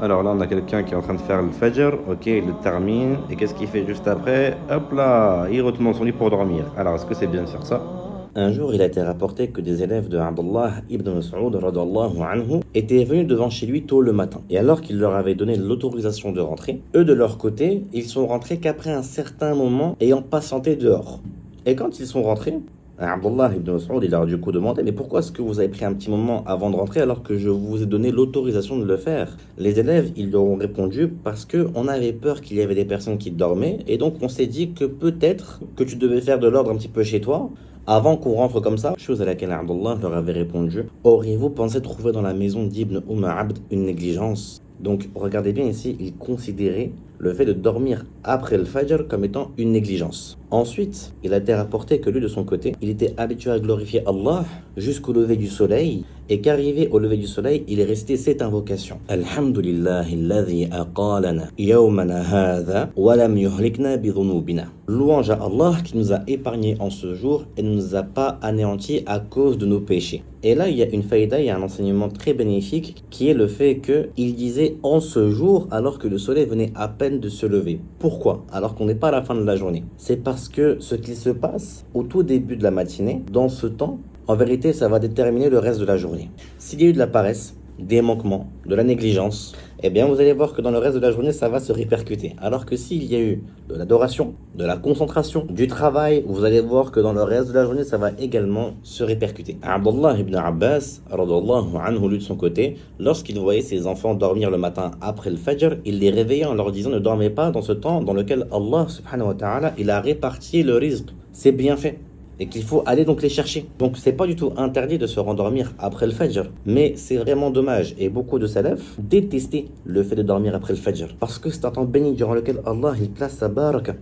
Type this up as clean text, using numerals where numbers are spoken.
Alors là, on a quelqu'un qui est en train de faire le fajr, ok, il le termine, et qu'est-ce qu'il fait juste après? Hop là, il retourne dans son lit pour dormir. Alors, est-ce que c'est bien de faire ça? Un jour, il a été rapporté que des élèves de Abdullah ibn Mas'ud radallahu anhu étaient venus devant chez lui tôt le matin. Et alors qu'il leur avait donné l'autorisation de rentrer, eux de leur côté, ils sont rentrés qu'après un certain moment ayant patienté dehors. Et quand ils sont rentrés, Abdullah ibn Mas'ud, il leur a du coup demandé, mais pourquoi est-ce que vous avez pris un petit moment avant de rentrer alors que je vous ai donné l'autorisation de le faire? Les élèves, ils leur ont répondu parce que on avait peur qu'il y avait des personnes qui dormaient et donc on s'est dit que peut-être que tu devais faire de l'ordre un petit peu chez toi avant qu'on rentre comme ça. Chose à laquelle Abdullah leur avait répondu, auriez-vous pensé trouver dans la maison d'Ibn Abd une négligence? Donc regardez bien ici, il considérait le fait de dormir après le Fajr comme étant une négligence. Ensuite, il a été rapporté que lui, de son côté, il était habitué à glorifier Allah jusqu'au lever du soleil, et qu'arrivé au lever du soleil, il est resté cette invocation. Alhamdulillahi alladhi aqalana yawmana hadha wa lam yuhlikna bidhunubina. Louange à Allah qui nous a épargnés en ce jour et ne nous a pas anéantis à cause de nos péchés. Et là, il y a une faïda, il y a un enseignement très bénéfique qui est le fait qu'il disait en ce jour alors que le soleil venait à peine de se lever. Pourquoi? Alors qu'on n'est pas à la fin de la journée. C'est parce que ce qui se passe au tout début de la matinée, dans ce temps, en vérité, ça va déterminer le reste de la journée. S'il y a eu de la paresse, des manquements, de la négligence, eh bien vous allez voir que dans le reste de la journée, ça va se répercuter. Alors que s'il y a eu de l'adoration, de la concentration, du travail, vous allez voir que dans le reste de la journée, ça va également se répercuter. Abdullah ibn Abbas, radallahu anhu, lui de son côté, lorsqu'il voyait ses enfants dormir le matin après le Fajr, il les réveillait en leur disant ne dormez pas dans ce temps dans lequel Allah subhanahu wa ta'ala, il a réparti le rizq. C'est bien fait. Et qu'il faut aller donc les chercher. Donc c'est pas du tout interdit de se rendormir après le Fajr, mais c'est vraiment dommage. Et beaucoup de salafs détestaient le fait de dormir après le Fajr, parce que c'est un temps béni durant lequel Allah il place sa baraka.